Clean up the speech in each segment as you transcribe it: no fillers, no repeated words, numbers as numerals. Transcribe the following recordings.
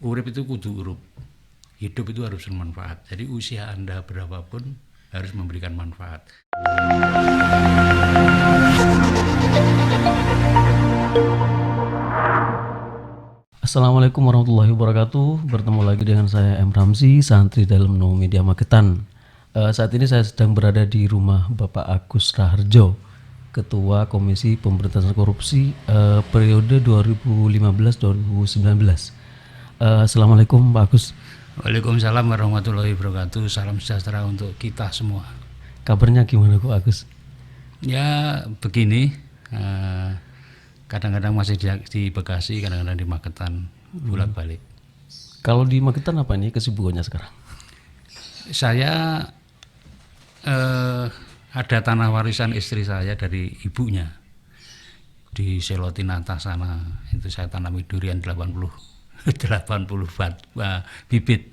urip itu kudu urup. Hidup itu harus bermanfaat. Jadi usia Anda berapapun harus memberikan manfaat. Assalamualaikum warahmatullahi wabarakatuh. Bertemu lagi dengan saya M. Ramzi, santri dalam No Media Magetan. Saat ini saya sedang berada di rumah Bapak Agus Raharjo, Ketua Komisi Pemberantasan Korupsi periode 2015-2019. Assalamualaikum Pak Agus. Waalaikumsalam warahmatullahi wabarakatuh. Salam sejahtera untuk kita semua. Kabarnya gimana Pak Agus? Ya begini, kadang-kadang masih di Bekasi, kadang-kadang di Magetan, bolak-balik. Kalau di Magetan apa nih kesibukannya sekarang? Saya ada tanah warisan istri saya dari ibunya di Selotinata sana. Itu saya tanami durian 80 bibit.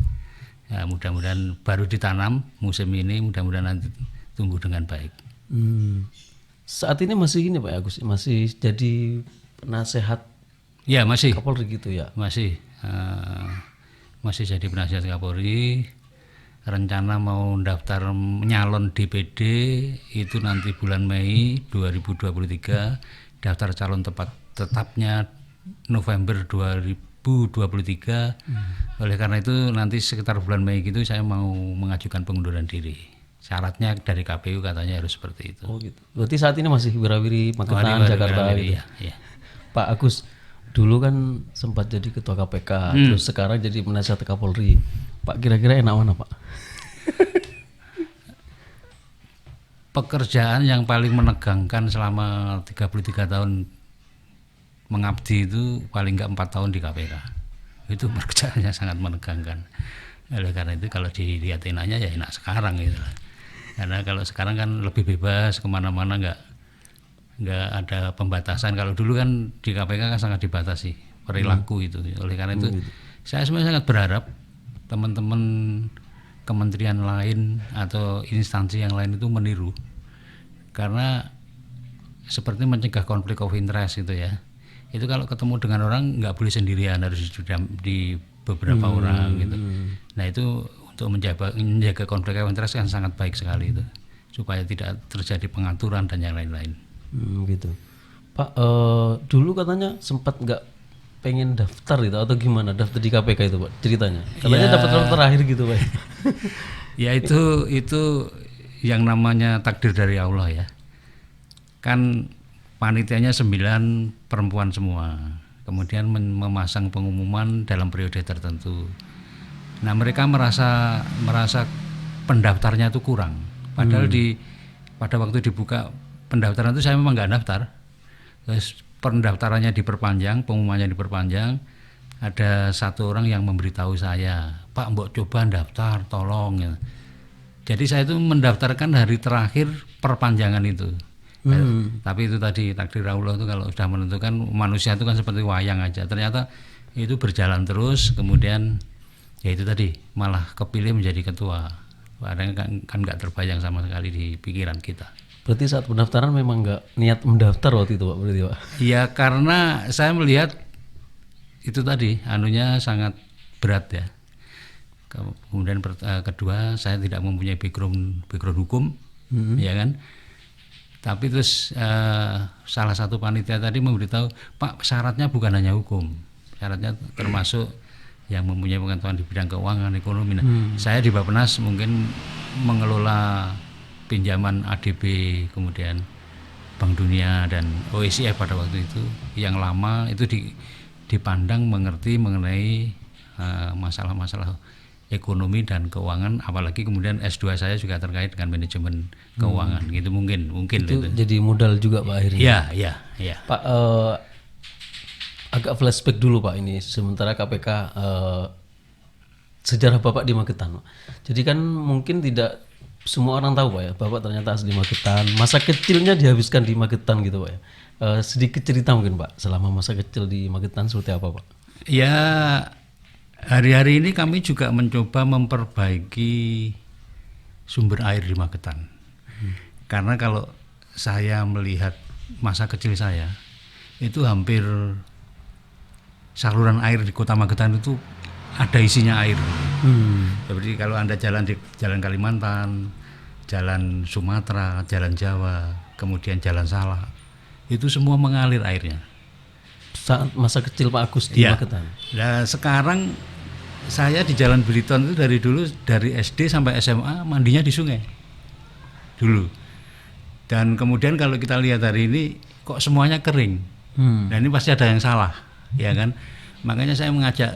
Ya, mudah-mudahan baru ditanam musim ini, mudah-mudahan nanti tumbuh dengan baik. Saat ini masih ini Pak Agus, masih jadi penasehat Ya masih, Kapolri gitu ya? masih jadi penasihat Kapolri. Rencana mau daftar nyalon DPD itu nanti bulan Mei 2023, daftar calon tetapnya November 2023. Oleh karena itu nanti sekitar bulan Mei gitu saya mau mengajukan pengunduran diri. Syaratnya dari KPU katanya harus seperti itu. Oh gitu. Berarti saat ini masih wirawiri Magetan, Jakarta gitu. Ya. Pak Agus, dulu kan sempat jadi ketua KPK, terus sekarang jadi penasihat Kapolri. Pak, kira-kira enak mana Pak? Pekerjaan yang paling menegangkan selama 33 tahun mengabdi itu paling enggak 4 tahun di KPK. Itu pekerjaannya sangat menegangkan. Oleh karena itu kalau dilihat enaknya ya enak sekarang gitu. Karena kalau sekarang kan lebih bebas kemana-mana, nggak ada pembatasan. Kalau dulu kan di KPK kan sangat dibatasi perilaku itu. Oleh karena itu saya sebenarnya sangat berharap teman-teman kementerian lain atau instansi yang lain itu meniru, karena seperti mencegah konflik of interest gitu ya. Itu kalau ketemu dengan orang nggak boleh sendirian, harus di beberapa orang gitu. Nah itu untuk menjaga konflik of interest kan sangat baik sekali itu, supaya tidak terjadi pengaturan dan yang lain-lain. Gitu. Pak, dulu katanya sempat nggak pengen daftar gitu atau gimana, daftar di KPK itu Pak ceritanya? Katanya dapat kalau terakhir gitu Pak. Ya itu yang namanya takdir dari Allah ya. Kan panitianya 9 perempuan semua. Kemudian memasang pengumuman dalam periode tertentu. Nah, mereka merasa pendaftarnya itu kurang. Padahal pada waktu dibuka pendaftaran itu saya memang nggak daftar. Terus pendaftarannya diperpanjang, pengumumannya diperpanjang. Ada satu orang yang memberitahu saya, Pak, mbok coba daftar, tolong. Ya. Jadi saya itu mendaftarkan hari terakhir perpanjangan itu. Tapi itu tadi takdir Allah itu kalau sudah menentukan, manusia itu kan seperti wayang aja. Ternyata itu berjalan terus, kemudian ya itu tadi malah kepilih menjadi ketua. Padahal kan nggak terbayang sama sekali di pikiran kita. Berarti saat pendaftaran memang nggak niat mendaftar waktu itu Pak, berarti Pak? Iya, karena saya melihat itu tadi anunya sangat berat ya. Kemudian kedua, saya tidak mempunyai background hukum, ya kan. Tapi terus salah satu panitia tadi memberitahu, Pak, syaratnya bukan hanya hukum, syaratnya termasuk yang mempunyai pengetahuan di bidang keuangan, ekonomi. Nah, saya di Bappenas mungkin mengelola pinjaman ADB, kemudian Bank Dunia dan OECF pada waktu itu yang lama itu dipandang mengerti mengenai masalah-masalah ekonomi dan keuangan, apalagi kemudian S2 saya juga terkait dengan manajemen keuangan gitu, mungkin itu jadi modal juga Pak akhirnya. Ya. Pak, agak flashback dulu Pak ini, sementara KPK sejarah Bapak di Magetan Pak. Jadi kan mungkin tidak semua orang tahu Pak ya, Bapak ternyata asli Magetan, masa kecilnya dihabiskan di Magetan gitu Pak ya. Sedikit cerita mungkin Pak, selama masa kecil di Magetan seperti apa Pak? Ya, hari-hari ini kami juga mencoba memperbaiki sumber air di Magetan. Karena kalau saya melihat masa kecil saya, itu hampir saluran air di Kota Magetan itu ada isinya air. Hmm. Seperti kalau Anda jalan di Jalan Kalimantan, Jalan Sumatera, Jalan Jawa, kemudian Jalan Salak, itu semua mengalir airnya. Saat masa kecil Pak Agus di Iya. Magetan. Nah sekarang saya di Jalan Beliton itu dari dulu, dari SD sampai SMA mandinya di sungai dulu. Dan kemudian kalau kita lihat hari ini kok semuanya kering. Nah ini pasti ada yang salah, ya kan? Makanya saya mengajak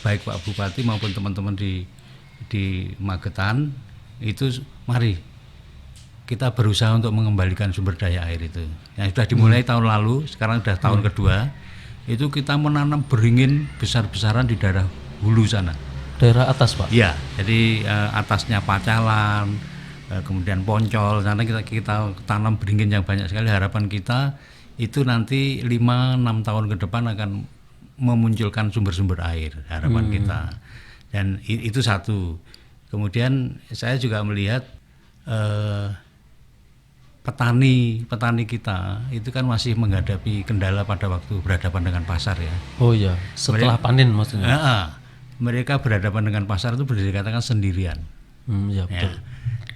baik Pak Bupati maupun teman-teman di Magetan itu, mari kita berusaha untuk mengembalikan sumber daya air itu. Yang sudah dimulai tahun lalu, sekarang sudah tahun kedua. Itu kita menanam beringin besar-besaran di daerah hulu sana. Daerah atas Pak. Iya, jadi atasnya Pacalan, kemudian Poncol, sana kita tanam beringin yang banyak sekali. Harapan kita itu nanti 5-6 tahun ke depan akan memunculkan sumber-sumber air, harapan kita. Dan itu satu. Kemudian saya juga melihat petani kita itu kan masih menghadapi kendala pada waktu berhadapan dengan pasar ya. Oh iya, setelah panen maksudnya. Mereka berhadapan dengan pasar itu dikatakan sendirian. Ya, betul. Ya.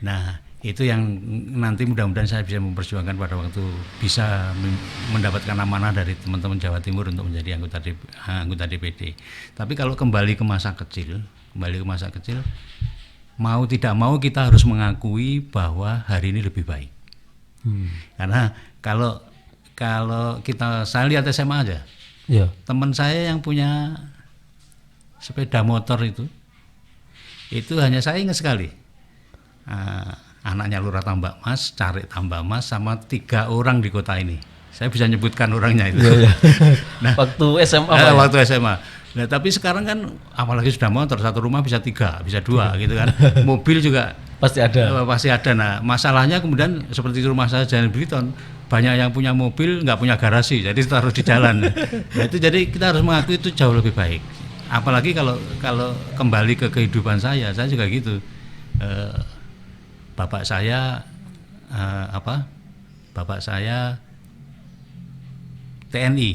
Nah, itu yang nanti mudah-mudahan saya bisa memperjuangkan pada waktu bisa mendapatkan amanah dari teman-teman Jawa Timur untuk menjadi anggota DPD. Tapi kalau kembali ke masa kecil, mau tidak mau kita harus mengakui bahwa hari ini lebih baik. Karena kalau saya lihat SMA aja, ya. Teman saya yang punya sepeda motor itu hanya saya ingat sekali, anaknya Lurah Tambak Mas, Carik Tambak Mas, sama 3 orang di kota ini. Saya bisa nyebutkan orangnya itu. Ya. Nah, waktu SMA Pak, waktu SMA. Nah, tapi sekarang kan apalagi sudah motor, satu rumah bisa 3, bisa 2 gitu kan. Mobil juga pasti ada. Nah, masalahnya kemudian seperti rumah saya Jalan Beliton, banyak yang punya mobil nggak punya garasi, jadi taruh di jalan. Nah, itu jadi kita harus mengakui itu jauh lebih baik. Apalagi kalau kembali ke kehidupan saya juga gitu. Bapak saya TNI,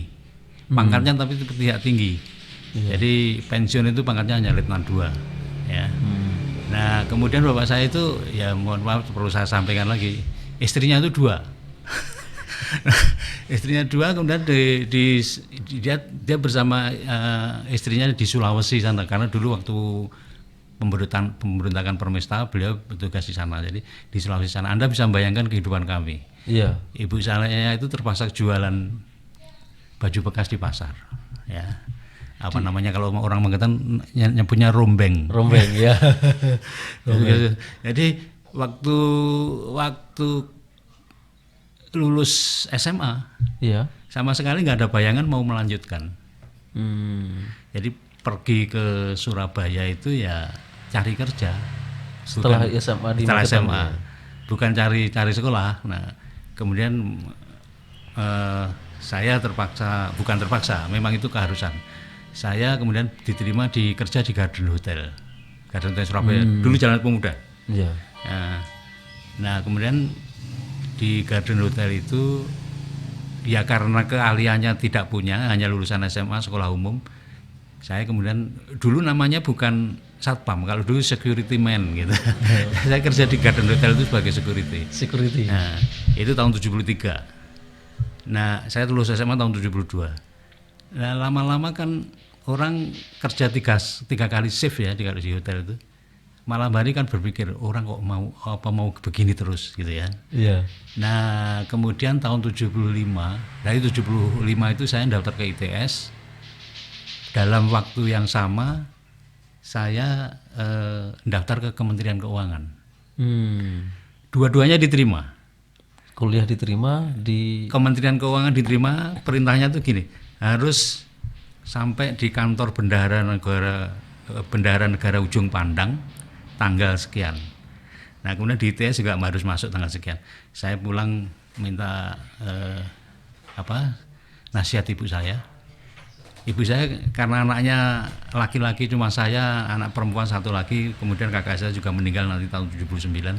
pangkatnya tapi tidak tinggi. Jadi pensiun itu pangkatnya hanya Letnan 2 ya. Nah kemudian bapak saya itu, ya mohon maaf perlu saya sampaikan lagi, istrinya itu 2. Istrinya 2, kemudian dia bersama istrinya di Sulawesi sana, karena dulu waktu pemberontakan Permesta beliau bertugas di sana, jadi di Sulawesi sana. Anda bisa membayangkan kehidupan kami. Iya. Ibu saya itu terpaksa jualan baju bekas di pasar ya. Namanya kalau orang Magetan nyebutnya rombeng ya. Jadi waktu lulus SMA, iya, sama sekali nggak ada bayangan mau melanjutkan. Jadi pergi ke Surabaya itu ya cari kerja. Setelah SMA ya. Bukan cari sekolah. Nah kemudian saya bukan terpaksa, memang itu keharusan. Saya kemudian diterima kerja di Garden Hotel Surabaya, dulu Jalan Pemuda. Iya. Nah kemudian di Garden Hotel itu ya karena keahliannya tidak punya, hanya lulusan SMA sekolah umum. Saya kemudian dulu namanya bukan satpam, kalau dulu security man gitu. Saya kerja di Garden Hotel itu sebagai security. Nah itu tahun 73. Nah saya lulus SMA tahun 72. Nah lama-lama kan orang kerja 3 kali shift ya di hotel itu. Malam hari kan berpikir orang kok mau begini terus gitu ya. Iya. Nah kemudian tahun 75, dari 75 itu saya daftar ke ITS. Dalam waktu yang sama saya daftar ke Kementerian Keuangan. Dua-duanya diterima. Kuliah diterima di Kementerian Keuangan diterima, perintahnya tuh gini, harus sampai di kantor bendahara negara ujung Pandang tanggal sekian. Nah kemudian di ITS juga harus masuk tanggal sekian. Saya pulang minta nasihat ibu saya. Ibu saya karena anaknya laki-laki cuma saya, anak perempuan 1 lagi, kemudian kakak saya juga meninggal nanti tahun 79.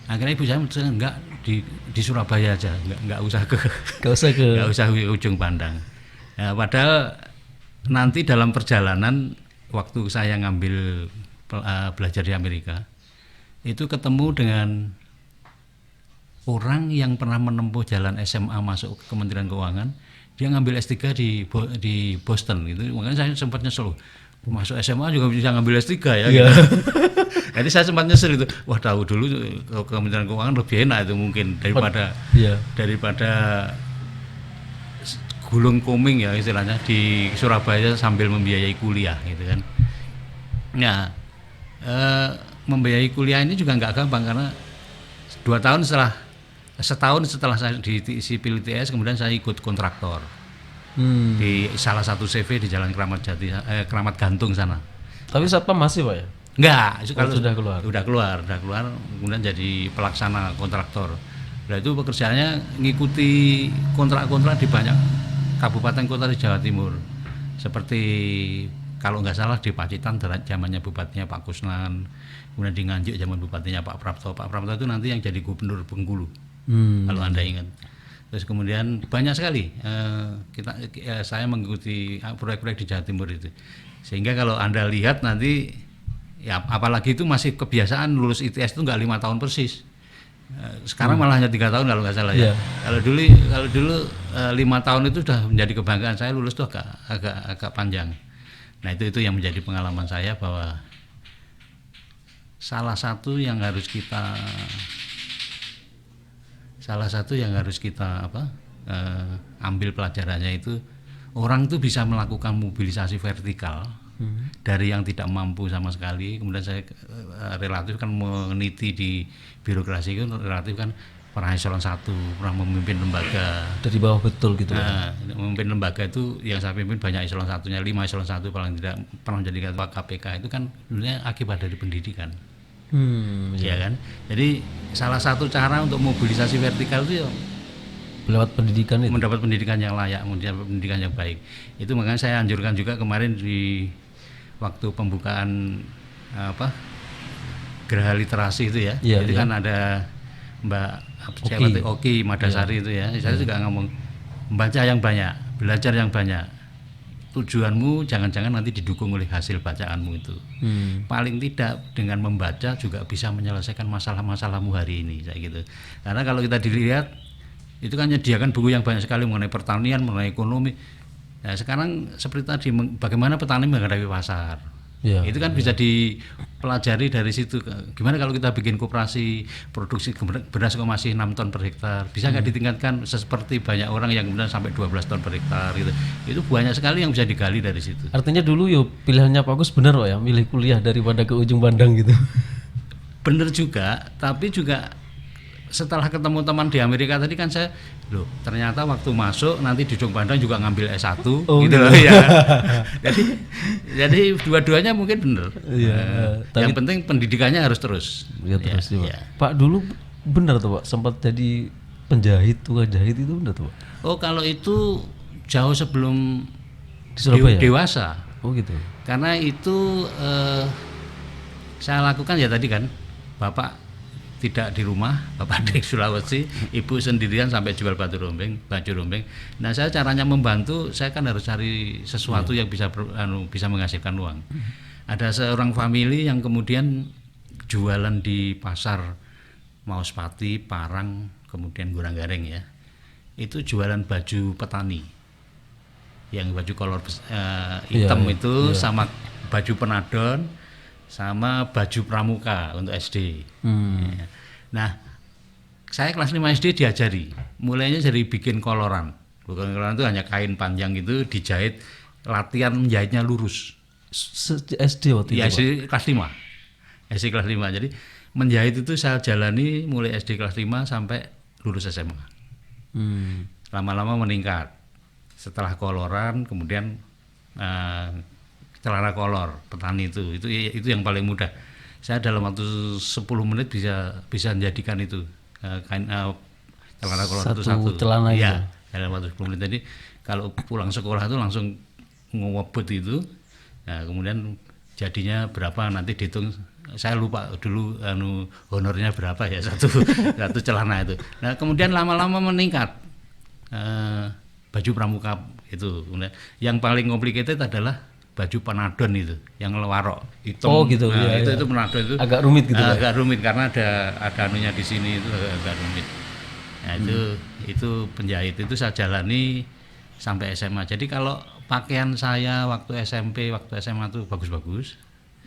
Akhirnya ibu saya memutuskan enggak di Surabaya aja, enggak usah ke ujung Pandang. Nah, padahal nanti dalam perjalanan waktu saya ngambil belajar di Amerika itu ketemu dengan orang yang pernah menempuh jalan SMA masuk ke Kementerian Keuangan. Dia ngambil S3 di Boston gitu. Makanya saya sempat nyesel, masuk SMA juga bisa ngambil S3 ya gitu. Jadi saya sempat nyesel itu. Wah, tahu dulu ke Kementerian Keuangan lebih enak itu mungkin daripada gulung koming ya istilahnya di Surabaya sambil membiayai kuliah gitu kan. Nah, membiayai kuliah ini juga nggak gampang karena 2 tahun setahun setelah saya di sipil ITS kemudian saya ikut kontraktor di salah satu CV di Jalan Kramat Gantung sana. Tapi Satpam masih Pak ya? Enggak, kalau sudah keluar kemudian jadi pelaksana kontraktor. Nah itu pekerjaannya ngikuti kontrak-kontrak di banyak kabupaten kota di Jawa Timur. Seperti kalau nggak salah di Pacitan zamannya bupatinya Pak Kusnan, kemudian di Nganjuk zaman bupatinya Pak Prapto. Pak Prapto itu nanti yang jadi gubernur Bengkulu. Kalau Anda ingat. Terus kemudian banyak sekali saya mengikuti proyek-proyek di Jawa Timur itu. Sehingga kalau Anda lihat nanti ya apalagi itu masih kebiasaan lulus ITS itu nggak 5 tahun persis. Sekarang malah hanya 3 tahun kalau nggak salah ya. Kalau dulu 5 tahun itu sudah menjadi kebanggaan saya, lulus tuh agak panjang. Nah itu yang menjadi pengalaman saya bahwa salah satu yang harus kita ambil pelajarannya itu orang itu bisa melakukan mobilisasi vertikal dari yang tidak mampu sama sekali. Kemudian saya relatif kan meneliti di birokrasi itu relatif kan pernah eselon 1, pernah memimpin lembaga dari bawah betul gitu. Memimpin lembaga itu yang saya pimpin banyak eselon 1-nya, 5 eselon 1 paling tidak pernah menjadi ketua KPK itu kan sebenarnya akibat dari pendidikan. Ya kan. Jadi salah satu cara untuk mobilisasi vertikal itu ya lewat pendidikan itu. Mendapat pendidikan yang layak, mendapat pendidikan yang baik. Itu makanya saya anjurkan juga kemarin di waktu pembukaan Geraha Literasi itu ya. Itu kan ada Mbak Oki Madasari itu ya. Saya juga ngomong membaca yang banyak, belajar yang banyak. Tujuanmu jangan-jangan nanti didukung oleh hasil bacaanmu itu. Paling tidak dengan membaca juga bisa menyelesaikan masalah-masalahmu hari ini kayak gitu. Karena kalau kita dilihat itu kan menyediakan buku yang banyak sekali mengenai pertanian, mengenai ekonomi. Nah, sekarang seperti tadi bagaimana petani menghadapi pasar. Itu kan bisa dipelajari dari situ. Gimana kalau kita bikin koperasi produksi beras kok masih 6 ton per hektar, bisa nggak ditingkatkan seperti banyak orang yang kemudian sampai 12 ton per hektar gitu. Itu banyak sekali yang bisa digali dari situ. Artinya dulu pilihannya Pak Agus benar Pak ya, milih kuliah daripada ke ujung pandang gitu. Bener juga, tapi juga setelah ketemu teman di Amerika tadi kan saya ternyata waktu masuk nanti di ujung pandang juga ngambil S1 gitu loh ya. Jadi dua-duanya mungkin benar. Yang penting pendidikannya harus terus. Pak dulu benar tuh Pak sempat jadi penjahit, tukang jahit itu benar tuh Pak? Oh kalau itu jauh sebelum di Surabaya? Dewasa. Oh gitu. Karena itu saya lakukan ya tadi kan Bapak tidak di rumah, Bapak di Sulawesi, Ibu sendirian sampai jual baju rombeng. Nah saya caranya membantu, saya kan harus cari sesuatu yang bisa menghasilkan uang. Ada seorang famili yang kemudian jualan di pasar Mauspati, Parang, kemudian Guranggareng ya. Itu jualan baju petani, yang baju kolor hitam sama baju penadon, sama baju pramuka untuk SD. Nah, saya kelas 5 SD diajari, mulainya dari bikin koloran. Bukan koloran itu hanya kain panjang itu dijahit, latihan menjahitnya lurus. SD waktu itu? Ya, SD kelas 5. SD kelas 5. Jadi menjahit itu saya jalani mulai SD kelas 5 sampai lulus SMA. Lama-lama meningkat. Setelah koloran, kemudian celana kolor petani itu yang paling mudah. Saya dalam waktu 10 menit bisa menjadikan itu kain celana kolor satu celana ya, dalam waktu 10 menit. Jadi kalau pulang sekolah itu langsung ngewebut itu. Nah, kemudian jadinya berapa nanti dihitung. Saya lupa dulu honornya berapa ya satu celana itu. Nah, kemudian lama-lama meningkat. Baju pramuka Itu. Kemudian yang paling complicated adalah baju penadon itu, yang lewarok hitam. Oh gitu. Nah, Iya, iya. itu penadon itu Agak rumit gitu, Pak. agak rumit karena ada anunya di sini, itu agak rumit. Nah, itu penjahit itu saya jalani sampai SMA. Jadi kalau pakaian saya waktu SMP, waktu SMA itu bagus-bagus.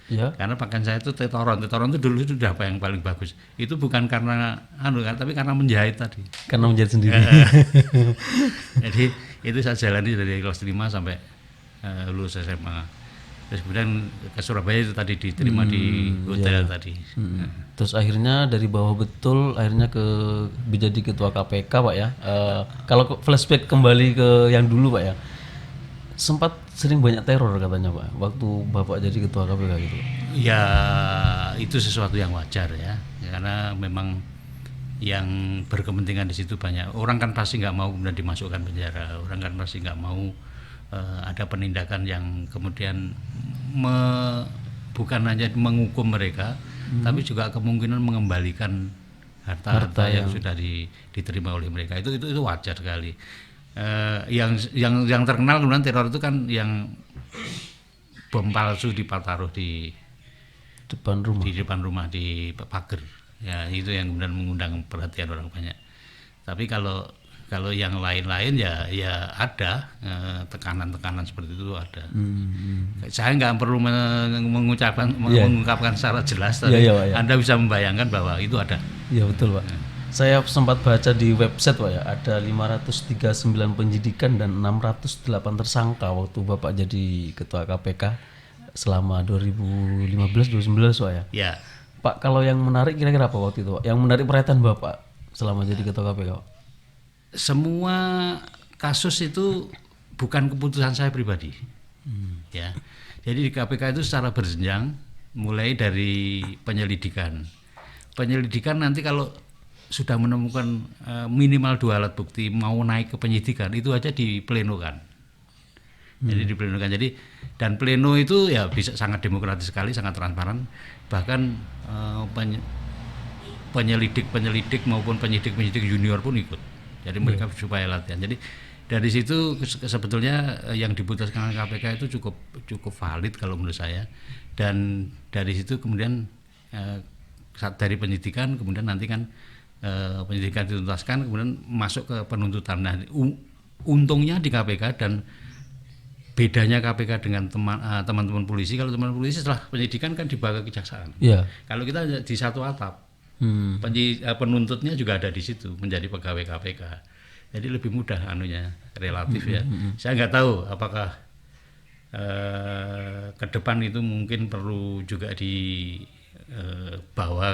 Ya. Karena pakaian saya itu tetoron itu dulu itu udah apa yang paling bagus. Itu bukan karena tapi karena menjahit tadi. Karena menjahit sendiri. Jadi itu saya jalani dari kelas 5 sampai lulus SMA. Terus kemudian ke Surabaya itu tadi diterima di hotel tadi. Terus akhirnya dari bawah betul akhirnya jadi ketua KPK, Pak ya. Kalau flashback kembali ke yang dulu, Pak ya. Sempat sering banyak teror katanya, Pak, waktu Bapak jadi ketua KPK gitu. Ya itu sesuatu yang wajar ya, karena memang yang berkepentingan di situ banyak. Orang kan pasti nggak mau kemudian dimasukkan penjara. Orang kan pasti nggak mau ada penindakan yang kemudian bukan hanya menghukum mereka, tapi juga kemungkinan mengembalikan harta yang sudah diterima oleh mereka. Itu wajar sekali. Yang terkenal kemudian teror itu kan yang bom palsu ditaruh di depan rumah di pagar. Ya itu yang kemudian mengundang perhatian orang banyak. Tapi kalau yang lain-lain ya ada tekanan-tekanan seperti itu ada. Saya nggak perlu mengungkapkan secara jelas, tapi Anda bisa membayangkan bahwa itu ada. Iya betul, Pak. Saya sempat baca di website, Pak ya, ada 539 penyidikan dan 608 tersangka waktu Bapak jadi ketua KPK selama 2015-2019, Pak ya. Ya. Pak, kalau yang menarik kira-kira apa waktu itu, Pak? Yang menarik perhatian Bapak selama jadi ketua KPK, Pak? Semua kasus itu bukan keputusan saya pribadi. Ya. Jadi di KPK itu secara berjenjang, mulai dari penyelidikan. Penyelidikan nanti kalau sudah menemukan minimal 2 alat bukti mau naik ke penyidikan, itu aja diplenokan. Jadi diplenokan. Jadi dan pleno itu ya bisa sangat demokratis sekali, sangat transparan. Bahkan penyelidik maupun penyidik junior pun ikut. Jadi mereka supaya latihan. Jadi dari situ sebetulnya yang diputuskan KPK itu cukup valid kalau menurut saya. Dan dari situ kemudian dari penyidikan kemudian nanti kan penyidikan dituntaskan kemudian masuk ke penuntutan. Nah, untungnya di KPK dan bedanya KPK dengan teman-teman polisi, kalau teman polisi setelah penyidikan kan dibawa ke kejaksaan. Yeah. Kalau kita di satu atap, penuntutnya juga ada di situ menjadi pegawai KPK. Jadi lebih mudah anunya relatif ya. Saya nggak tahu apakah ke depan itu mungkin perlu juga dibawa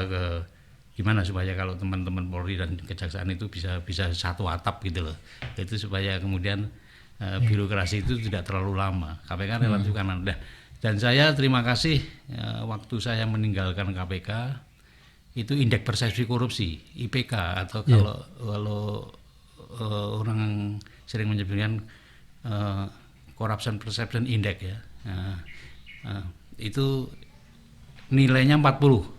ke gimana supaya kalau teman-teman Polri dan kejaksaan itu bisa satu atap gitu loh. Itu supaya kemudian birokrasi itu tidak terlalu lama. KPK relatif kanan. Dan saya terima kasih waktu saya meninggalkan KPK itu indeks persepsi korupsi IPK atau kalau orang sering menyebutkan corruption perception index ya. Itu nilainya 40.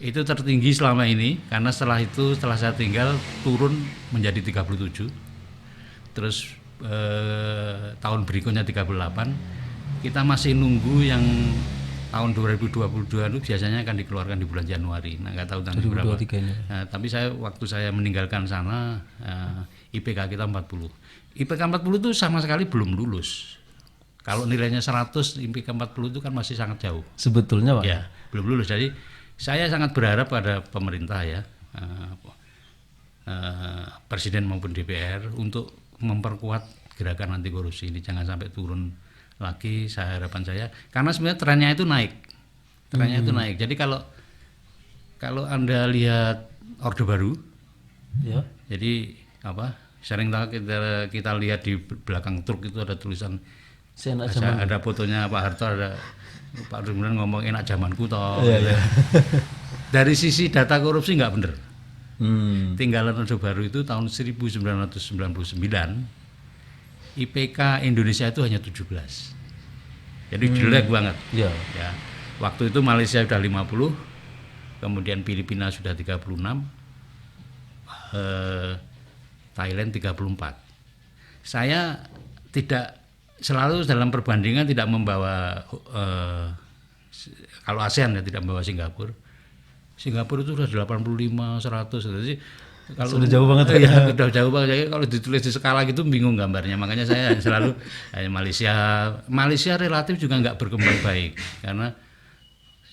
Itu tertinggi selama ini karena setelah saya tinggal turun menjadi 37. Terus tahun berikutnya 38. Kita masih nunggu yang tahun 2022 itu biasanya akan dikeluarkan di bulan Januari. Nah, nggak tahu tanggal berapa. Nah, tapi waktu saya meninggalkan sana IPK kita 40. IPK 40 itu sama sekali belum lulus. Kalau nilainya 100, IPK 40 itu kan masih sangat jauh. Sebetulnya, Pak. Ya, belum lulus. Jadi saya sangat berharap pada pemerintah ya, Presiden maupun DPR untuk memperkuat gerakan anti korupsi ini, jangan sampai turun lagi. Harapan saya, karena sebenarnya trennya itu naik, Jadi kalau Anda lihat Orde Baru, ya. Jadi sering kita lihat di belakang truk itu ada tulisan, ada fotonya Pak Harto, ada Pak Rumunan ngomong enak zamanku toh. Iya. Dari sisi data korupsi nggak bener. Tinggalan Orde Baru itu tahun 1999 IPK Indonesia itu hanya 17. Jadi jelek banget. Ya. Waktu itu Malaysia sudah 50, kemudian Filipina sudah 36, Thailand 34. Saya tidak selalu dalam perbandingan tidak membawa kalau ASEAN ya tidak membawa Singapura. Singapura itu sudah 85, 100. Jadi kalau sudah jauh banget ya, sudah jauh banget. Jadi kalau ditulis di skala gitu bingung gambarnya. Makanya saya selalu Malaysia relatif juga nggak berkembang baik karena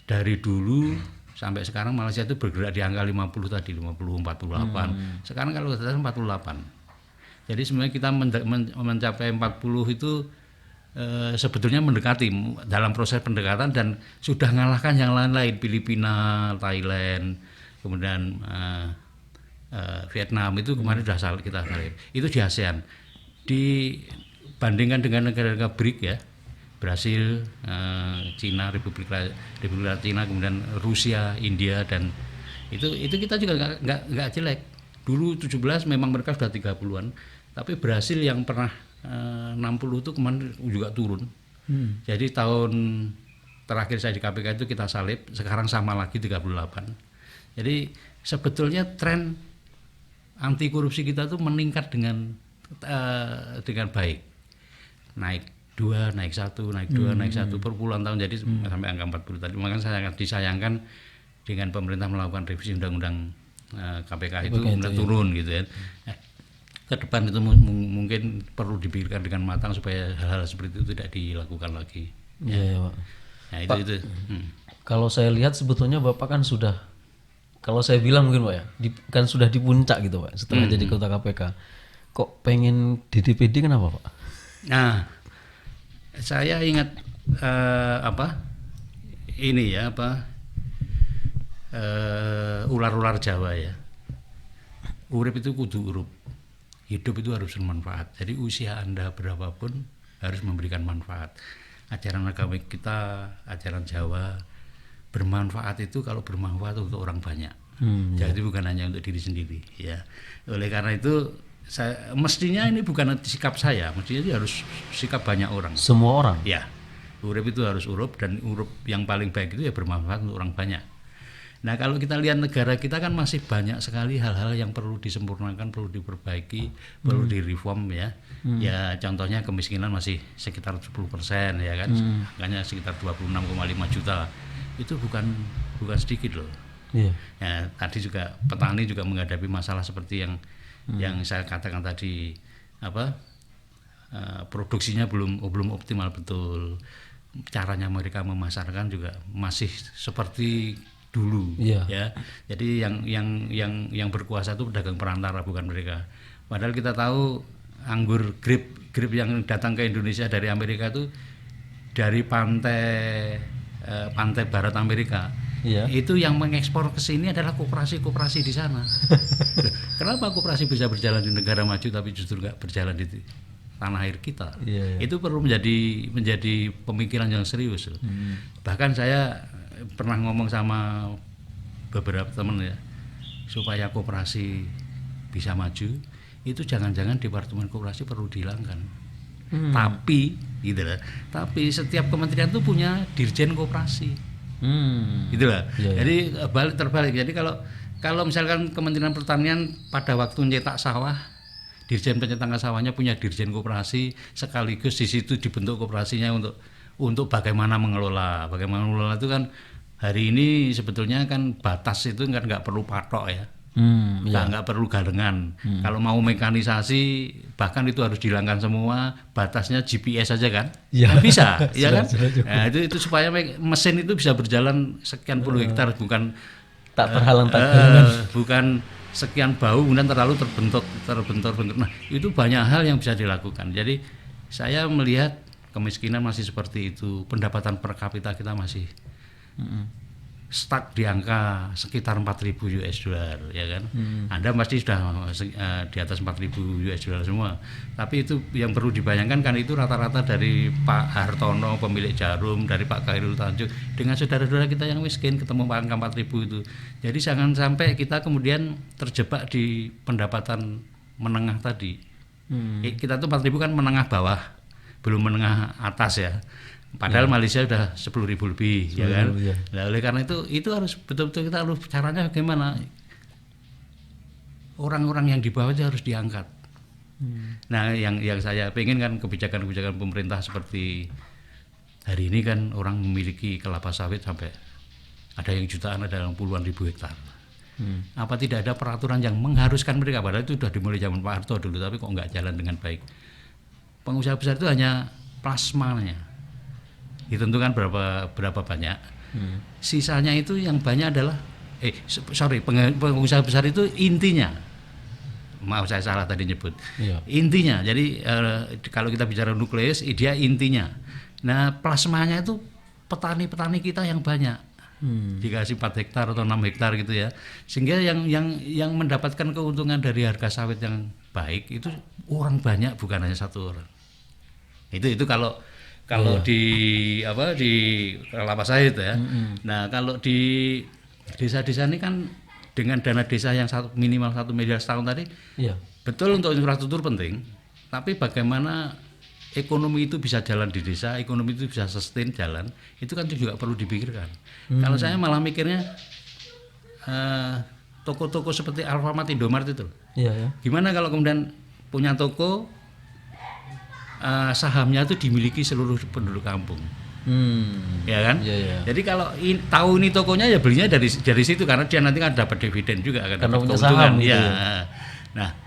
dari dulu sampai sekarang Malaysia itu bergerak di angka 50 tadi, 50, 48. Sekarang kalau kita 48. Jadi sebenarnya kita mencapai 40 itu sebetulnya mendekati dalam proses pendekatan dan sudah mengalahkan yang lain-lain, Filipina, Thailand, kemudian Vietnam itu kemarin sudah kita salib. Itu di ASEAN. Dibandingkan dengan negara-negara BRIC ya, Brasil, Cina, Republik Cina, kemudian Rusia, India, dan itu kita juga nggak jelek. Dulu 17 memang mereka sudah 30-an, tapi Brasil yang pernah 60 itu kemarin juga turun. Jadi tahun terakhir saya di KPK itu kita salib, sekarang sama lagi 38. Jadi sebetulnya tren anti korupsi kita tuh meningkat dengan baik. Naik 2, naik 1, naik 2, naik 1 per puluhan tahun, jadi sampai angka 40 tadi. Makanya saya sangat disayangkan dengan pemerintah melakukan revisi undang-undang KPK itu kemudian turun gitu ya. Ke depan itu mungkin perlu dipikirkan dengan matang supaya hal-hal seperti itu tidak dilakukan lagi. Iya, Pak. Nah, itu. Kalau saya lihat sebetulnya Bapak kan sudah, kalau saya bilang mungkin Pak ya, kan sudah di puncak gitu Pak setelah jadi ketua KPK. Kok pengen di DPD kenapa Pak? Nah, saya ingat ular-ular Jawa ya. Urip itu kudu urup. Hidup itu harus bermanfaat. Jadi usia Anda berapapun harus memberikan manfaat. Ajaran agama kita, ajaran Jawa, bermanfaat itu kalau bermanfaat untuk orang banyak. Jadi bukan hanya untuk diri sendiri ya. Oleh karena itu mestinya ini bukan sikap saya, mestinya itu harus sikap banyak orang. Semua orang? Ya. Urip itu harus urup, dan urup yang paling baik itu ya bermanfaat untuk orang banyak. Nah, kalau kita lihat negara kita kan masih banyak sekali hal-hal yang perlu disempurnakan, perlu diperbaiki, perlu direform ya. Ya contohnya kemiskinan masih sekitar 10% ya kan. Angkanya sekitar 26,5 juta. Itu bukan sedikit loh. Iya. Ya, tadi juga petani juga menghadapi masalah seperti yang saya katakan tadi, produksinya belum optimal betul. Caranya mereka memasarkan juga masih seperti dulu ya. Jadi yang berkuasa itu pedagang perantara, bukan mereka. Padahal kita tahu anggur grape yang datang ke Indonesia dari Amerika itu dari pantai barat Amerika. Itu yang mengekspor ke sini adalah koperasi di sana. Kenapa koperasi bisa berjalan di negara maju tapi justru nggak berjalan di tanah air kita? Itu perlu menjadi pemikiran yang serius. Bahkan saya pernah ngomong sama beberapa teman ya, supaya koperasi bisa maju itu jangan-jangan departemen koperasi perlu dihilangkan. Tapi setiap kementerian itu punya dirjen koperasi. Gitulah. Jadi terbalik. Jadi kalau misalkan Kementerian Pertanian pada waktu nyetak sawah, dirjen penyetakan sawahnya punya dirjen koperasi, sekaligus di situ dibentuk koperasinya untuk bagaimana mengelola. Bagaimana mengelola itu kan hari ini sebetulnya kan batas itu kan nggak perlu patok ya. Nggak perlu galengan. Kalau mau mekanisasi bahkan itu harus dihilangkan semua, batasnya GPS saja kan? Nah, bisa, ya kan? Nah, itu supaya mesin itu bisa berjalan sekian puluh hektar, bukan tak terhalang bukan sekian bau kemudian terlalu terbentur. Nah, itu banyak hal yang bisa dilakukan. Jadi saya melihat kemiskinan masih seperti itu, pendapatan per kapita kita masih stuck di angka sekitar 4.000 US dollar ya kan. Anda pasti sudah di atas 4.000 US dollar semua. Tapi itu yang perlu dibayangkan kan itu rata-rata dari Pak Hartono pemilik Jarum, dari Pak Khairul Tanjung dengan saudara-saudara kita yang miskin ketemu angka 4.000 itu. Jadi jangan sampai kita kemudian terjebak di pendapatan menengah tadi. Kita tuh 4.000 kan menengah bawah, belum menengah atas ya. Padahal Malaysia sudah 10.000 lebih ya kan. Nah, oleh karena itu harus betul-betul kita harus caranya bagaimana orang-orang yang di bawah itu harus diangkat. Nah, yang saya pengen kan kebijakan-kebijakan pemerintah seperti hari ini kan orang memiliki kelapa sawit sampai ada yang jutaan, ada yang puluhan ribu hektar. Apa tidak ada peraturan yang mengharuskan mereka? Padahal itu sudah dimulai zaman Pak Harto dulu, tapi kok nggak jalan dengan baik. Pengusaha besar itu hanya plasmanya, ditentukan berapa banyak. Sisanya itu yang banyak adalah pengusaha besar itu intinya. Maaf saya salah tadi nyebut. Intinya. Jadi kalau kita bicara nukleus, dia intinya. Nah, plasmanya itu petani-petani kita yang banyak. Dikasih 4 hektar atau 6 hektar gitu ya, sehingga yang mendapatkan keuntungan dari harga sawit yang baik itu orang banyak, bukan hanya satu orang. Itu kalau di kelapa sawit ya. Nah, kalau di desa-desa ini kan dengan dana desa yang minimal 1 miliar setahun tadi, betul untuk infrastruktur penting, tapi bagaimana ekonomi itu bisa jalan di desa, ekonomi itu bisa sustain jalan, itu kan juga perlu dipikirkan. Kalau saya malah mikirnya toko-toko seperti Alfamart, Indomart itu, gimana kalau kemudian punya toko, sahamnya itu dimiliki seluruh penduduk kampung, ya kan? Jadi kalau tahu ini tokonya ya belinya dari situ, karena dia nanti kan dapat dividen juga, akan dapat keuntungan. Nah,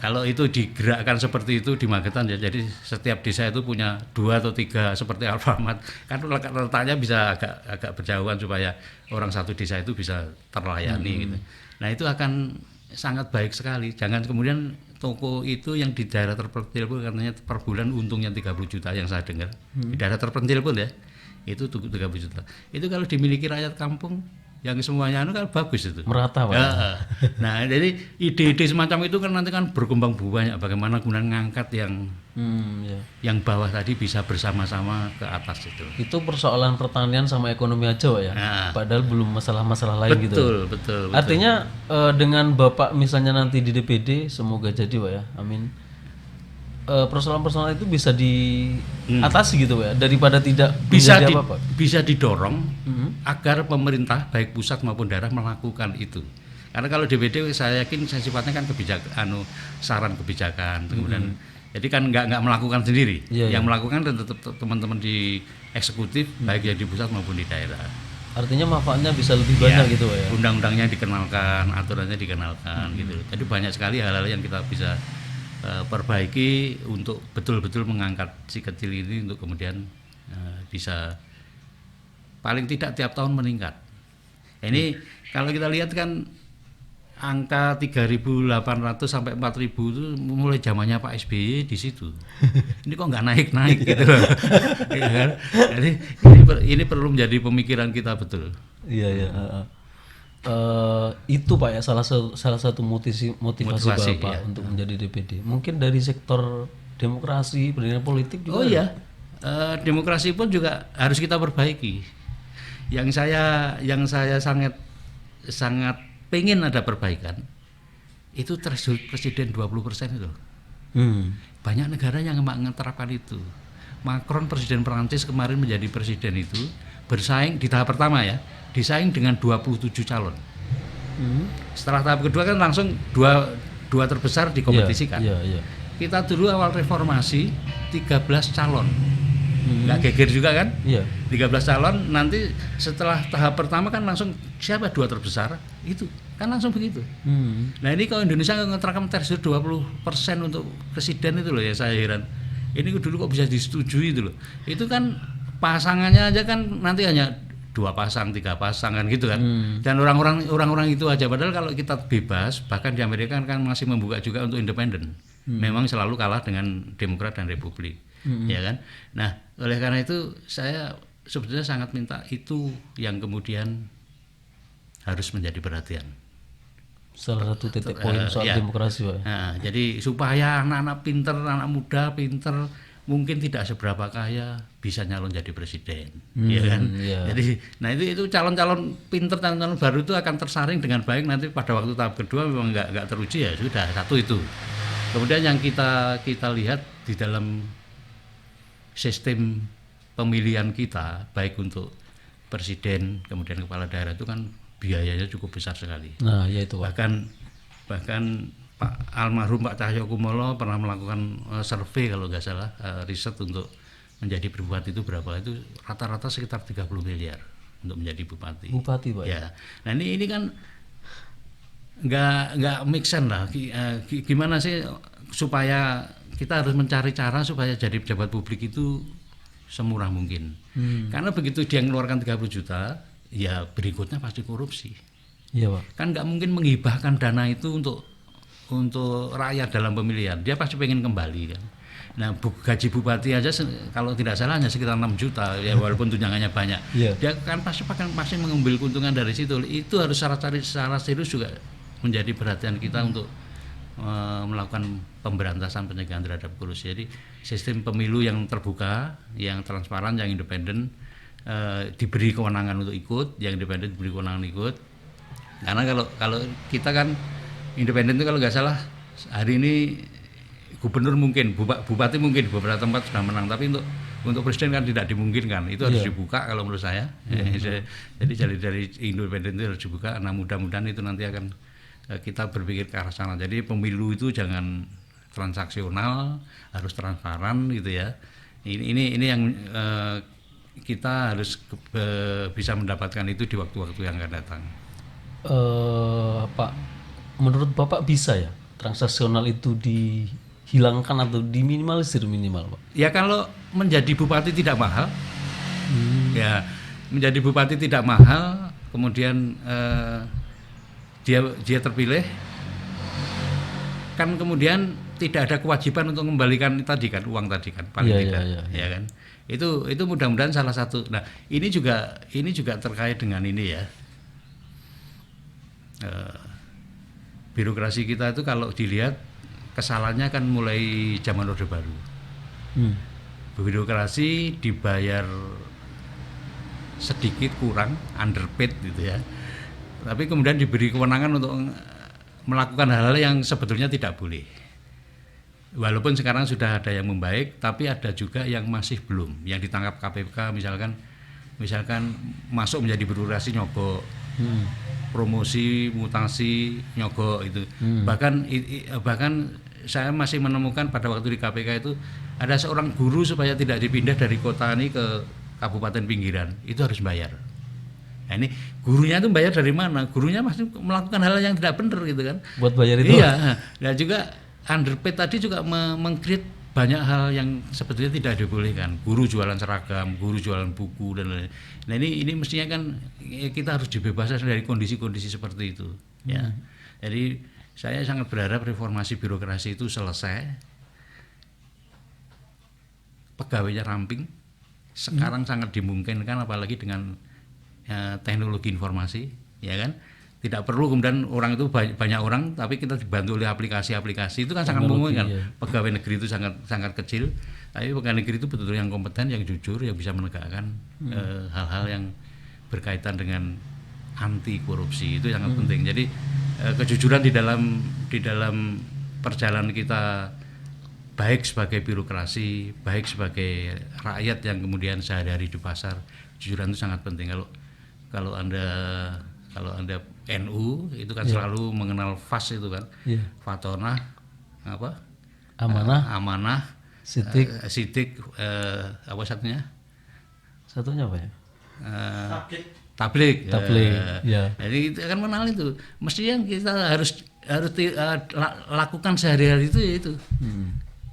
kalau itu digerakkan seperti itu di Magetan ya, jadi setiap desa itu punya 2 atau 3 seperti Alfamart, kan letaknya bisa agak berjauhan supaya orang satu desa itu bisa terlayani gitu. Nah, itu akan sangat baik sekali. Jangan kemudian toko itu yang di daerah terpencil pun katanya per bulan untungnya 30 juta yang saya dengar. Di daerah terpencil pun ya, itu 30 juta. Itu kalau dimiliki rakyat kampung yang semuanya kan bagus itu, merata Pak. Nah, jadi ide-ide semacam itu kan nanti kan berkembang banyak, bagaimana kemudian ngangkat yang bawah tadi bisa bersama-sama ke atas itu. Itu persoalan pertanian sama ekonomi aja Pak ya, padahal belum masalah-masalah lain gitu. Betul. Artinya dengan Bapak misalnya nanti di DPD, semoga jadi Pak ya, amin. Persoalan-persoalan itu bisa diatasi gitu ya, daripada tidak bisa didorong agar pemerintah baik pusat maupun daerah melakukan itu. Karena kalau DPD saya yakin sifatnya kan saran kebijakan, kemudian jadi kan nggak melakukan sendiri, yang melakukan dan tetap teman-teman di eksekutif baik yang di pusat maupun di daerah. Artinya manfaatnya bisa lebih banyak gitu ya. Undang-undangnya dikenalkan, aturannya dikenalkan gitu. Jadi banyak sekali hal-hal yang kita bisa perbaiki untuk betul-betul mengangkat si kecil ini untuk kemudian bisa paling tidak tiap tahun meningkat. Ini kalau kita lihat kan angka 3.800 sampai 4.000 itu mulai zamannya Pak SBY di situ. Ini kok nggak naik-naik gitu loh. Ya kan? Jadi ini perlu menjadi pemikiran kita betul. Iya. Itu Pak ya salah satu motivasi Bapak untuk menjadi DPD. Mungkin dari sektor demokrasi, pendidikan politik juga. Demokrasi pun juga harus kita perbaiki. Yang saya sangat pengen ada perbaikan itu threshold presiden 20% itu. Banyak negara yang menerapkan itu. Macron presiden Prancis kemarin menjadi presiden itu bersaing di tahap pertama ya, disaing dengan 27 calon. Setelah tahap kedua kan langsung dua terbesar dikompetisikan. Kita dulu awal reformasi 13 calon. Nggak geger juga kan? 13 calon, nanti setelah tahap pertama kan langsung siapa 2 terbesar itu kan langsung begitu. Nah, ini kalau Indonesia ngeterapkan threshold 20% untuk presiden itu loh ya, saya heran. Ini dulu kok bisa disetujui itu loh. Itu kan pasangannya aja kan nanti hanya 2 pasang, 3 pasang kan gitu kan. Dan orang-orang itu aja, padahal kalau kita bebas, bahkan di Amerika kan masih membuka juga untuk independen. Memang selalu kalah dengan Demokrat dan Republik. Ya kan. Nah, oleh karena itu saya sebetulnya sangat minta itu yang kemudian harus menjadi perhatian. Salah satu titik poin soal demokrasi Pak. Nah, jadi supaya anak-anak pinter, anak muda pinter, mungkin tidak seberapa kaya bisa nyalon jadi presiden, ya kan? Jadi, nah itu calon-calon pinter, calon-calon baru itu akan tersaring dengan baik nanti pada waktu tahap kedua memang nggak teruji ya sudah satu itu. Kemudian yang kita lihat di dalam sistem pemilihan kita baik untuk presiden kemudian kepala daerah itu kan biayanya cukup besar sekali. Nah, ya itu Pak. Bahkan Pak almarhum Pak Cahyokumolo pernah melakukan survei kalau nggak salah, riset untuk menjadi bupati itu berapa, itu rata-rata sekitar 30 miliar untuk menjadi bupati. Bupati Pak. Ya. Nah ini kan nggak make sense lah. Gimana sih supaya kita harus mencari cara supaya jadi pejabat publik itu semurah mungkin. Karena begitu dia mengeluarkan 30 juta, ya berikutnya pasti korupsi. Iya Pak. Kan nggak mungkin menghibahkan dana itu untuk rakyat dalam pemilihan. Dia pasti pengen kembali kan. Nah gaji bupati aja kalau tidak salah hanya sekitar 6 juta ya, walaupun tunjangannya banyak. Dia kan pasti mengambil keuntungan dari situ. Itu harus secara serius juga menjadi perhatian kita untuk melakukan pemberantasan pencegahan terhadap korupsi. Jadi sistem pemilu yang terbuka, yang transparan, yang independen, diberi kewenangan untuk ikut, yang independen diberi kewenangan ikut. Karena kalau kita kan independen itu kalau nggak salah hari ini gubernur mungkin, bupati mungkin beberapa tempat sudah menang, tapi untuk presiden kan tidak dimungkinkan. Itu harus dibuka kalau menurut saya. Jadi dari independen itu harus dibuka. Nah mudah-mudahan itu nanti akan kita berpikir ke arah sana. Jadi pemilu itu jangan transaksional, harus transparan gitu ya. Ini yang kita harus bisa mendapatkan itu di waktu-waktu yang akan datang. Pak, menurut Bapak bisa ya transaksional itu dihilangkan atau diminimalisir minimal Pak? Ya kalau menjadi bupati tidak mahal, ya menjadi bupati tidak mahal, kemudian dia terpilih, kan kemudian tidak ada kewajiban untuk mengembalikan tadi kan uang tadi kan paling tidak, ya kan. Itu mudah-mudahan salah satu. Nah ini juga terkait dengan ini ya. Birokrasi kita itu kalau dilihat kesalahannya kan mulai zaman Orde Baru. Birokrasi dibayar sedikit kurang, underpaid gitu ya. Tapi kemudian diberi kewenangan untuk melakukan hal-hal yang sebetulnya tidak boleh. Walaupun sekarang sudah ada yang membaik, tapi ada juga yang masih belum. Yang ditangkap KPK misalkan masuk menjadi birokrasi nyogok, promosi, mutasi, nyogok itu. Bahkan saya masih menemukan pada waktu di KPK itu ada seorang guru supaya tidak dipindah dari kota ini ke kabupaten pinggiran, itu harus bayar. Nah ini gurunya itu bayar dari mana? Gurunya masih melakukan hal yang tidak benar gitu kan. Buat bayar itu? Iya. Dan juga underpaid tadi juga meng-create banyak hal yang sebetulnya tidak dibolehkan. Guru jualan seragam, guru jualan buku dan lain-lain. Nah ini mestinya kan kita harus dibebaskan dari kondisi-kondisi seperti itu. Ya. Jadi saya sangat berharap reformasi birokrasi itu selesai. Pegawainya ramping. Sekarang sangat dimungkinkan apalagi dengan teknologi informasi, ya kan? Tidak perlu kemudian orang itu banyak orang, tapi kita dibantu oleh aplikasi-aplikasi itu kan sangat memungkinkan. Pegawai negeri itu sangat kecil, tapi pegawai negeri itu betul-betul yang kompeten, yang jujur, yang bisa menegakkan hal-hal yang berkaitan dengan anti korupsi itu sangat penting. Jadi kejujuran di dalam perjalanan kita, baik sebagai birokrasi, baik sebagai rakyat yang kemudian sehari-hari di pasar, kejujuran itu sangat penting. Kalau anda NU itu kan selalu mengenal FAS itu kan, Fatonah, apa? Amanah, Sidik, apa satunya? Satunya apa ya? Tablik. Ya. Jadi kita kan mengenal itu. Mestinya kita harus lakukan sehari-hari itu ya itu.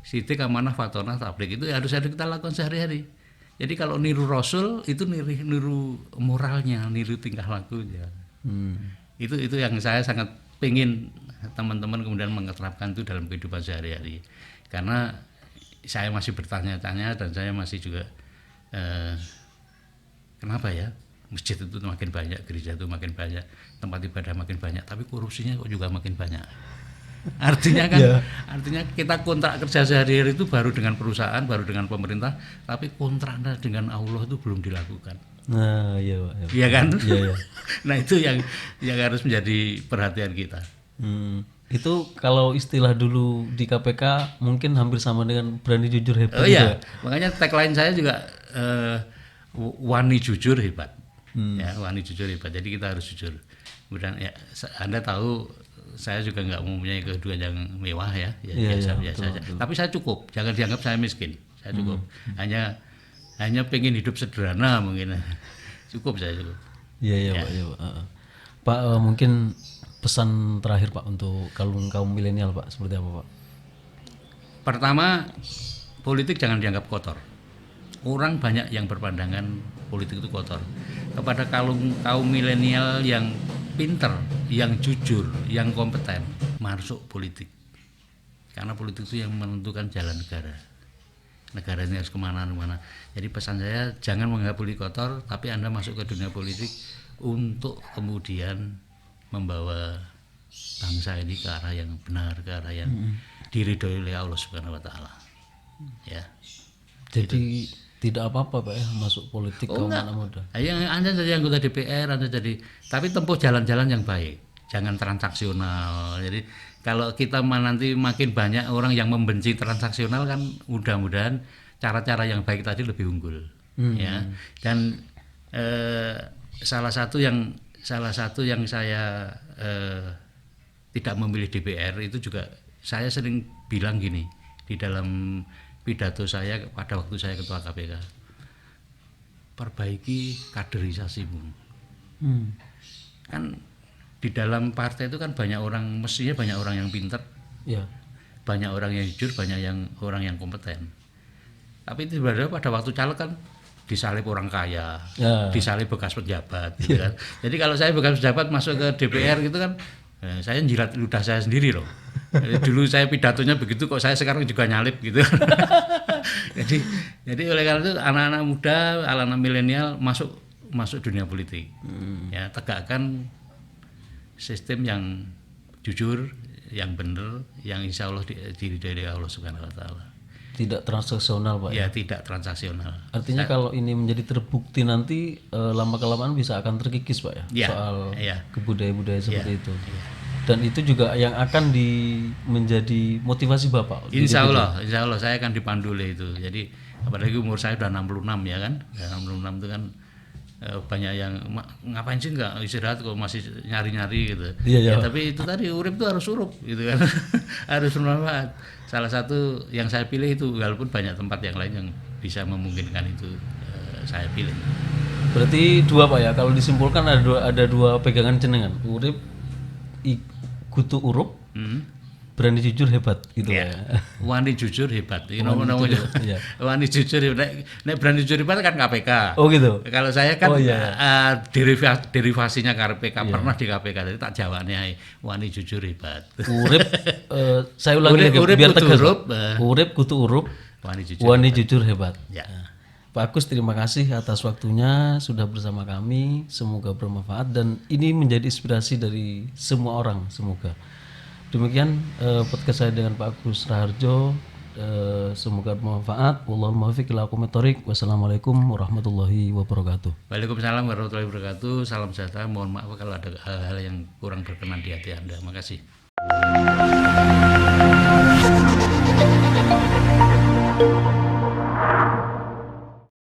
Sidik, amanah, Fatonah, tablik itu harus kita lakukan sehari-hari. Jadi kalau niru Rasul itu niru moralnya, niru tingkah lakunya. Itu yang saya sangat pengen teman-teman kemudian mengeterapkan itu dalam kehidupan sehari-hari. Karena saya masih bertanya-tanya dan saya masih juga kenapa ya masjid itu makin banyak, gereja itu makin banyak, tempat ibadah makin banyak, tapi korupsinya kok juga makin banyak. Artinya kita kontrak kerja sehari-hari itu baru dengan perusahaan, baru dengan pemerintah, tapi kontraknya dengan Allah itu belum dilakukan. Nah, iya Pak. Iya kan? Iya. Nah itu yang harus menjadi perhatian kita. Itu kalau istilah dulu di KPK mungkin hampir sama dengan berani jujur hebat. Oh iya, makanya tagline saya juga wani jujur hebat. Ya, wani jujur hebat. Jadi kita harus jujur. Kemudian ya, Anda tahu saya juga nggak mempunyai kehidupan yang mewah ya, Iya, biasa iya, betul, aja. Tapi saya cukup, jangan dianggap saya miskin. Saya cukup. Hanya pengen hidup sederhana mungkin. Cukup saya cukup. Iya iya Pak. Iya, Pak. Pak, mungkin pesan terakhir Pak untuk kaum milenial Pak seperti apa Pak? Pertama, politik jangan dianggap kotor. Orang banyak yang berpandangan politik itu kotor. Kepada kaum milenial yang pinter, yang jujur, yang kompeten, masuk politik. Karena politik itu yang menentukan jalan negara. Negara ini harus kemana-mana. Jadi pesan saya, jangan menganggap politik kotor, tapi Anda masuk ke dunia politik untuk kemudian membawa bangsa ini ke arah yang benar, ke arah yang diridhoi oleh Allah Subhanahu wa taala. Ya. Jadi tidak apa-apa Pak ya masuk politik kaum enggak. anak muda. Yang Anda jadi anggota DPR, Anda jadi, tapi tempuh jalan-jalan yang baik. Jangan transaksional. Jadi kalau kita nanti makin banyak orang yang membenci transaksional kan, mudah-mudahan cara-cara yang baik tadi lebih unggul. Ya. Dan salah satu yang saya tidak memilih DPR itu juga saya sering bilang gini di dalam pidato saya pada waktu saya ketua KPK, perbaiki kaderisasimu. Kan di dalam partai itu kan mestinya banyak orang yang pintar, Ya. banyak orang yang jujur, banyak orang yang kompeten. Tapi tiba-tiba pada waktu caleg kan disalib orang kaya, disalib bekas pejabat, gitu kan. Jadi kalau saya bekas pejabat masuk ke DPR gitu kan, saya jilat ludah saya sendiri loh. Dulu saya pidatonya begitu, kok saya sekarang juga nyalip gitu. jadi oleh karena itu anak-anak muda, anak-anak milenial masuk dunia politik. Ya, tegakkan sistem yang jujur, yang benar, yang insya Allah diridhoi oleh Allah Subhanahu wa taala. Tidak transaksional Pak. Ya, tidak transaksional. Artinya kalau ini menjadi terbukti nanti lama-kelamaan bisa akan terkikis Pak ya, Ya, soal ya. kebudayaan-budayaan seperti itu. Dan itu juga yang akan menjadi motivasi Bapak. Insya Allah saya akan dipandu oleh itu. Jadi apalagi umur saya udah 66 ya kan. 66 itu kan banyak yang ngapain sih nggak istirahat kok masih nyari-nyari gitu. Iya. Ya, tapi itu tadi urip itu harus urup gitu kan. Harus bermanfaat. Salah satu yang saya pilih itu, walaupun banyak tempat yang lain yang bisa memungkinkan itu, saya pilih. Berarti dua Pak ya, kalau disimpulkan ada dua pegangan jenengan. Urip kutu urup, berani jujur hebat gitu ya. Wani jujur hebat. Ini nomor iya. Wani jujur hebat. Nek berani jujur hebat kan KPK. Oh gitu. Kalau saya kan derivasinya KPK, pernah di KPK, jadi tak jawabnya wani jujur hebat. Urip saya ulangi lagi biar tegas. Urip kutu urup, wani jujur hebat. Ya. Pak Agus, terima kasih atas waktunya sudah bersama kami. Semoga bermanfaat dan ini menjadi inspirasi dari semua orang, semoga. Demikian podcast saya dengan Pak Agus Raharjo. Semoga bermanfaat. Wallahul muwaffiq ila aqwamit thoriq. Wassalamualaikum warahmatullahi wabarakatuh. Waalaikumsalam warahmatullahi wabarakatuh. Salam sejahtera. Mohon maaf kalau ada hal-hal yang kurang berkenan di hati Anda. Makasih.